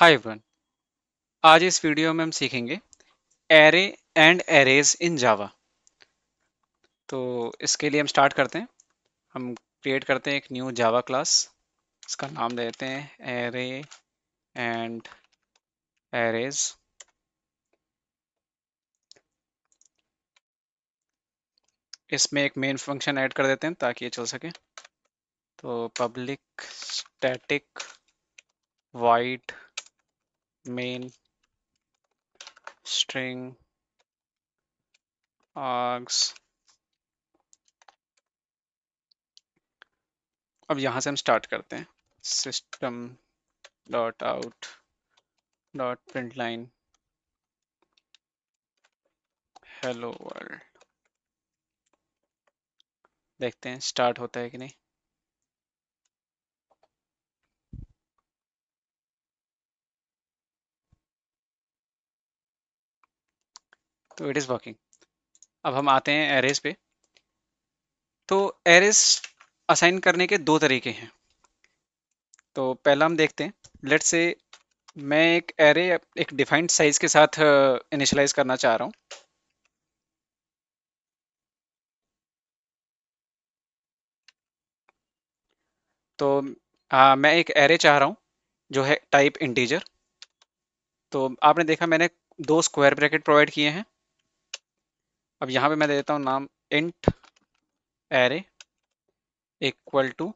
Hi everyone. आज इस video में हम सीखेंगे एरे एंड एरेज इन जावा। तो इसके लिए हम स्टार्ट करते हैं। हम क्रिएट करते हैं एक न्यू जावा क्लास। इसका नाम देते हैं एरे एंड एरेज। इसमें एक मेन फंक्शन ऐड कर देते हैं ताकि ये चल सके। तो public static void main string args. अब यहाँ से हम स्टार्ट करते हैं। System dot out dot print line hello world. देखते हैं स्टार्ट होता है कि नहीं। तो इट इज़ वर्किंग। अब हम आते हैं एरेज पे। तो एरेज असाइन करने के दो तरीके हैं। तो पहला हम देखते हैं। लेट्स से मैं एक एरे एक डिफाइंड साइज के साथ इनिशियलाइज करना चाह रहा हूँ। तो मैं एक एरे चाह रहा हूँ जो है टाइप इंटीजर। तो आपने देखा मैंने दो स्क्वायर ब्रैकेट प्रोवाइड किए हैं। अब यहाँ पे मैं दे देता हूँ नाम इंट एरे इक्वल टू।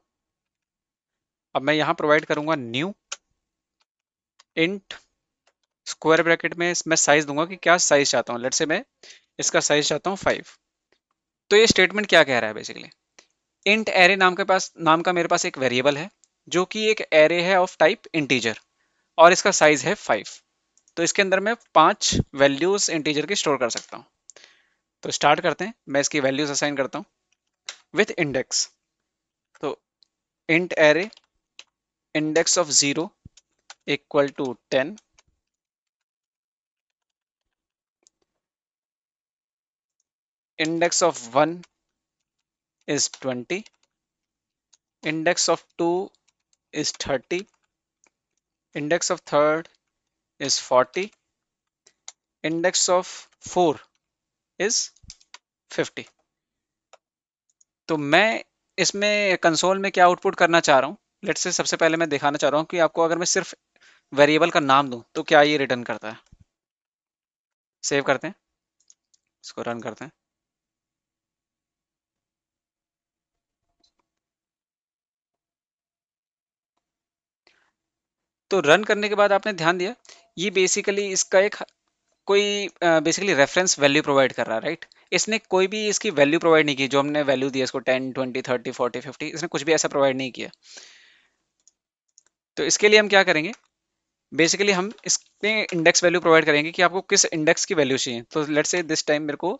अब मैं यहाँ प्रोवाइड करूँगा न्यू इंट स्क्वायर ब्रैकेट में मैं साइज दूंगा कि क्या साइज चाहता हूँ। लेट्स से मैं इसका साइज चाहता हूँ 5। तो ये स्टेटमेंट क्या कह रहा है बेसिकली। इंट एरे नाम का मेरे पास एक वेरिएबल है जो कि एक एरे है ऑफ टाइप इंटीजर और इसका साइज है 5। तो इसके अंदर मैं 5 वैल्यूज इंटीजर की स्टोर कर सकता हूँ। तो स्टार्ट करते हैं। मैं इसकी वैल्यूज असाइन करता हूँ विथ इंडेक्स। तो int array index of 0 equal to 10, index of 1 is 20, index of 2 is 30, index of third is 40, index of 4 is 50। तो मैं इसमें कंसोल में क्या आउटपुट करना चाह रहा हूँ। लेट्स से सबसे पहले मैं दिखाना चाह रहा हूँ कि आपको अगर मैं सिर्फ वेरिएबल का नाम दूं तो क्या ये रिटर्न करता है। सेव करते हैं, इसको रन करते हैं। तो रन करने के बाद आपने ध्यान दिया ये बेसिकली इसका एक कोई बेसिकली रेफरेंस वैल्यू प्रोवाइड कर रहा है, राइट। इसने कोई भी इसकी वैल्यू प्रोवाइड नहीं की। जो हमने वैल्यू दिया इसको 10 20 30 40 50, इसने कुछ भी ऐसा प्रोवाइड नहीं किया। तो इसके लिए हम क्या करेंगे, बेसिकली हम इसमें इंडेक्स वैल्यू प्रोवाइड करेंगे कि आपको किस इंडेक्स की वैल्यू चाहिए। तो लेट्स से दिस टाइम मेरे को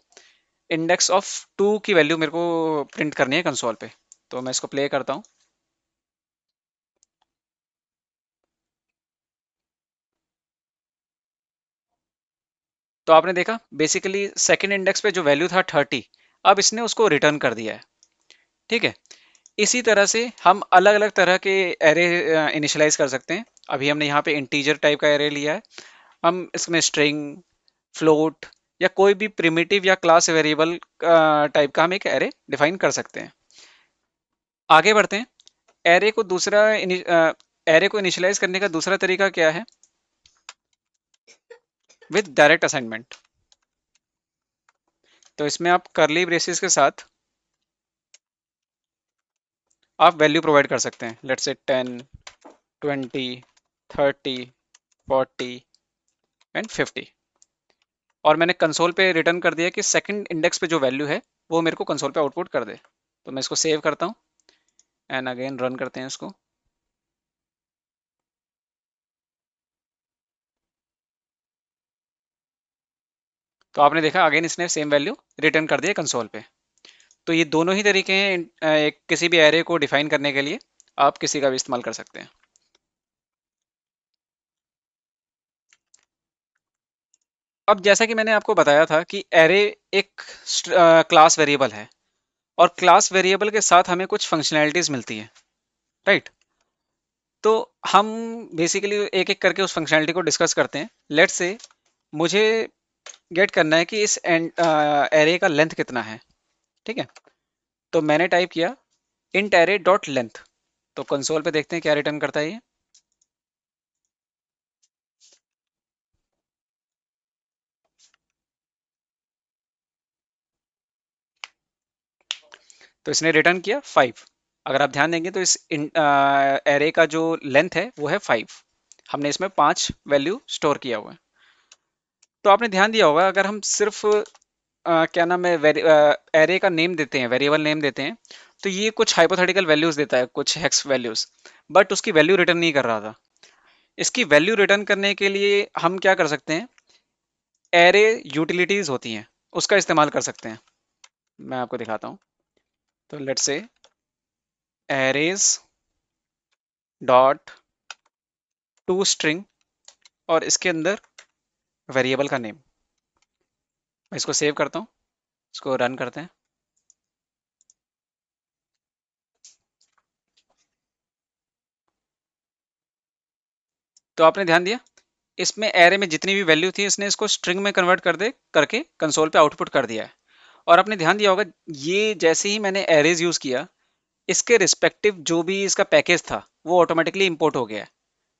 इंडेक्स ऑफ 2 की वैल्यू मेरे को प्रिंट करनी है कंसोल पे। तो मैं इसको प्ले करता हूँ। तो आपने देखा बेसिकली सेकंड इंडेक्स पे जो वैल्यू था 30, अब इसने उसको रिटर्न कर दिया है। ठीक है। इसी तरह से हम अलग अलग तरह के एरे इनिशियलाइज कर सकते हैं। अभी हमने यहाँ पे इंटीजर टाइप का एरे लिया है। हम इसमें स्ट्रिंग फ्लोट या कोई भी प्रिमिटिव या क्लास वेरिएबल टाइप का हम एक एरे डिफाइन कर सकते हैं। आगे बढ़ते हैं। एरे को एरे को इनिशियलाइज करने का दूसरा तरीका क्या है, विद डायरेक्ट असाइनमेंट। तो इसमें आप करली ब्रेसेस के साथ आप वैल्यू प्रोवाइड कर सकते हैं। Let's say 10 20 30 40 and 50। और मैंने कंसोल पे रिटर्न कर दिया कि सेकंड इंडेक्स पे जो वैल्यू है वो मेरे को कंसोल पे आउटपुट कर दे। तो मैं इसको सेव करता हूँ एंड अगेन रन करते हैं इसको। तो आपने देखा अगेन इसने सेम वैल्यू रिटर्न कर दिया कंसोल पे। तो ये दोनों ही तरीके हैं किसी भी एरे को डिफाइन करने के लिए आप किसी का भी इस्तेमाल कर सकते हैं। अब जैसा कि मैंने आपको बताया था कि एरे एक क्लास वेरिएबल है और क्लास वेरिएबल के साथ हमें कुछ फंक्शनैलिटीज मिलती है, राइट। तो हम बेसिकली एक एक करके उस फंक्शनैलिटी को डिस्कस करते हैं। लेट्स से मुझे गेट करना है कि इस एरे का लेंथ कितना है। ठीक है, तो मैंने टाइप किया इंट एरे डॉट लेंथ। तो कंसोल पे देखते हैं क्या रिटर्न करता है ये। तो इसने रिटर्न किया 5। अगर आप ध्यान देंगे तो इस एरे का जो लेंथ है वो है 5। हमने इसमें 5 वैल्यू स्टोर किया हुआ है। तो आपने ध्यान दिया होगा अगर हम सिर्फ क्या नाम है एरे का नेम देते हैं, वेरिएबल नेम देते हैं, तो ये कुछ हाइपोथेटिकल वैल्यूज देता है, कुछ हेक्स वैल्यूज, बट उसकी वैल्यू रिटर्न नहीं कर रहा था। इसकी वैल्यू रिटर्न करने के लिए हम क्या कर सकते हैं, एरे यूटिलिटीज होती हैं उसका इस्तेमाल कर सकते हैं। मैं आपको दिखाता हूँ। तो लेट्स से एरेज डॉट टू स्ट्रिंग और इसके अंदर वेरिएबल का नेम। मैं इसको सेव करता हूँ, इसको रन करते हैं। तो आपने ध्यान दिया इसमें एरे में जितनी भी वैल्यू थी इसने इसको स्ट्रिंग में कन्वर्ट कर दे करके कंसोल पे आउटपुट कर दिया है। और आपने ध्यान दिया होगा ये जैसे ही मैंने एरेज यूज किया, इसके रिस्पेक्टिव जो भी इसका पैकेज था वो ऑटोमेटिकली इंपोर्ट हो गया है।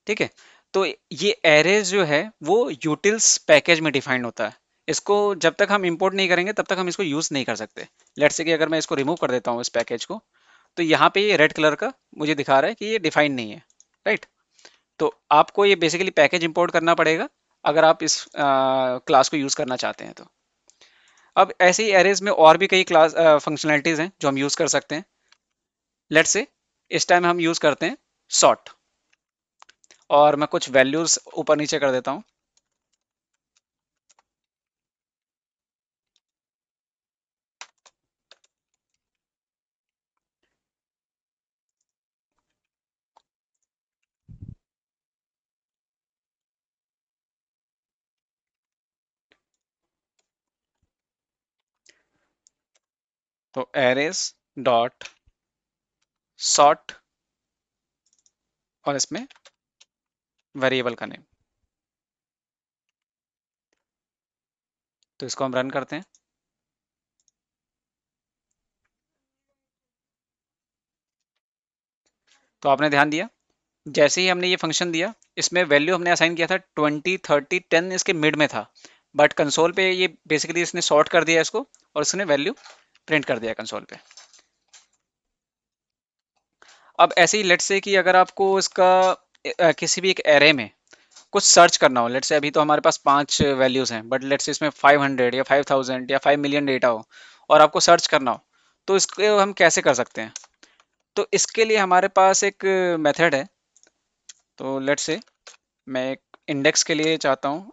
ठीक है, तो ये एरेज जो है वो यूटिल्स पैकेज में डिफाइंड होता है। इसको जब तक हम इंपोर्ट नहीं करेंगे तब तक हम इसको यूज नहीं कर सकते। लेट्स से कि अगर मैं इसको रिमूव कर देता हूँ इस पैकेज को, तो यहाँ पे ये रेड कलर का मुझे दिखा रहा है कि ये डिफाइंड नहीं है। राइट, तो आपको ये बेसिकली पैकेज इंपोर्ट करना पड़ेगा अगर आप इस क्लास को यूज करना चाहते हैं तो। अब ऐसे ही एरेज में और भी कई क्लास फंक्शनैलिटीज हैं जो हम यूज कर सकते हैं। लेट्स से इस टाइम हम यूज करते हैं सॉर्ट, और मैं कुछ वैल्यूज ऊपर नीचे कर देता हूँ। तो एरेज डॉट सॉर्ट और इसमें वेरिएबल का नेम। तो इसको हम रन करते हैं। तो आपने ध्यान दिया जैसे ही हमने ये फंक्शन दिया, इसमें वैल्यू हमने असाइन किया था 20, 30, 10 इसके मिड में था, बट कंसोल पे ये बेसिकली इसने सॉर्ट कर दिया इसको और इसने वैल्यू प्रिंट कर दिया कंसोल पे। अब ऐसे ही लेट्स से कि अगर आपको इसका किसी भी एक एरे में कुछ सर्च करना हो, लेट्स से अभी तो हमारे पास 5 वैल्यूज हैं, बट लेट्स से इसमें 500 या 5000 या 5 मिलियन डेटा हो और आपको सर्च करना हो, तो इसको हम कैसे कर सकते हैं। तो इसके लिए हमारे पास एक मेथड है। तो लेट्स से मैं एक इंडेक्स के लिए चाहता हूँ,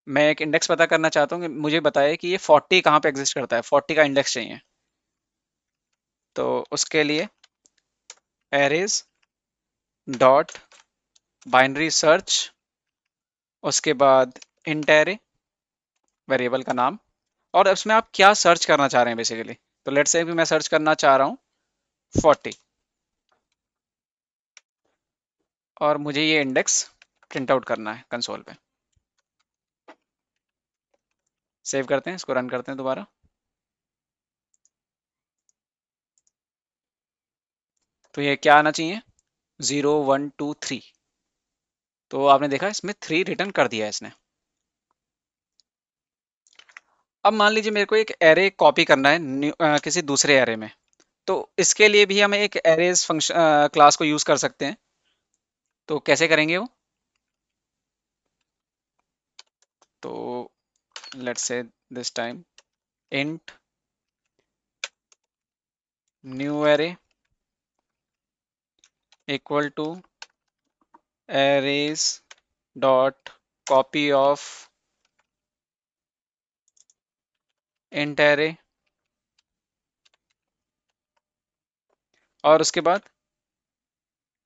मैं एक इंडेक्स पता करना चाहता हूँ कि मुझे बताए कि ये 40 कहाँ पे एग्जिस्ट करता है, 40 का इंडेक्स चाहिए। तो उसके लिए एरेज डॉट बाइनरी सर्च, उसके बाद इंट एरे, वेरिएबल का नाम, और उसमें आप क्या सर्च करना चाह रहे हैं बेसिकली। तो लेट्स से मैं सर्च करना चाह रहा हूँ 40, और मुझे ये इंडेक्स प्रिंट आउट करना है कंसोल पे। सेव करते हैं, इसको रन करते हैं दोबारा। तो ये क्या आना चाहिए, 0 1 2 3। तो आपने देखा इसमें 3 रिटर्न कर दिया है इसने। अब मान लीजिए मेरे को एक एरे कॉपी करना है किसी दूसरे एरे में, तो इसके लिए भी हम एक एरेज फंक्शन क्लास को यूज कर सकते हैं। तो कैसे करेंगे वो, तो let's say this time int new array equal to arrays dot copy of int array, और उसके बाद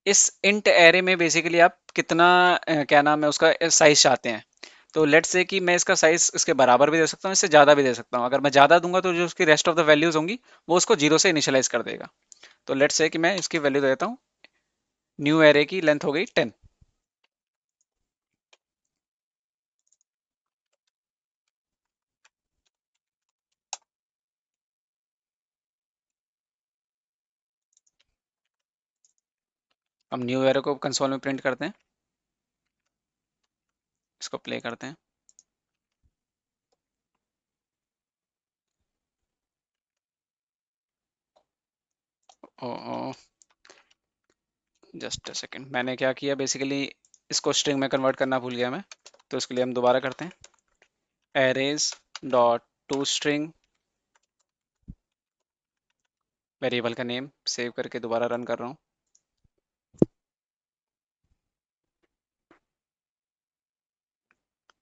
इस इंट एरे में बेसिकली आप कितना क्या नाम है उसका साइज चाहते हैं। तो लेट्स से कि मैं इसका साइज इसके बराबर भी दे सकता हूँ, इससे ज़्यादा भी दे सकता हूँ। अगर मैं ज़्यादा दूंगा तो जो उसकी रेस्ट ऑफ द वैल्यूज होंगी वो उसको जीरो से इनिशियलाइज कर देगा। तो लेट्स से कि मैं इसकी वैल्यू दे देता हूँ, न्यू एरे की लेंथ हो गई 10। हम न्यू एरे को कंसोल में प्रिंट करते हैं, इसको प्ले करते हैं। जस्ट अ सेकेंड, मैंने क्या किया बेसिकली, इसको स्ट्रिंग में कन्वर्ट करना भूल गया मैं, तो इसके लिए हम दोबारा करते हैं, arrays dot to string, variable का नेम सेव करके दोबारा रन कर रहा हूँ।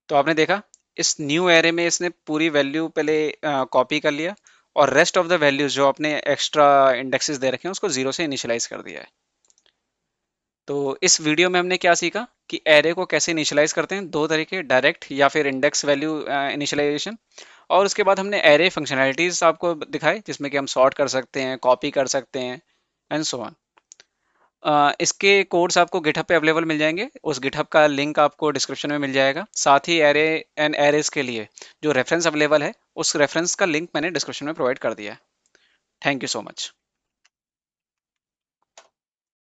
तो आपने देखा, इस न्यू एरे में इसने पूरी वैल्यू पहले कॉपी कर लिया, और रेस्ट ऑफ द वैल्यूज जो आपने एक्स्ट्रा इंडेक्सेस दे रखे हैं उसको जीरो से इनिशियलाइज कर दिया है। तो इस वीडियो में हमने क्या सीखा कि एरे को कैसे इनिशियलाइज करते हैं, दो तरीके, डायरेक्ट या फिर इंडेक्स वैल्यू इनिशियलाइजेशन। और उसके बाद हमने एरे फंक्शनैलिटीज आपको दिखाए, जिसमें कि हम सॉर्ट कर सकते हैं, कॉपी कर सकते हैं, एंड सो ऑन। इसके कोड्स आपको गिटहब पे अवेलेबल मिल जाएंगे, उस गिटहब का लिंक आपको डिस्क्रिप्शन में मिल जाएगा। साथ ही एरे एंड एरेज के लिए जो रेफरेंस अवेलेबल है, उस रेफरेंस का लिंक मैंने डिस्क्रिप्शन में प्रोवाइड कर दिया है। Thank you so much.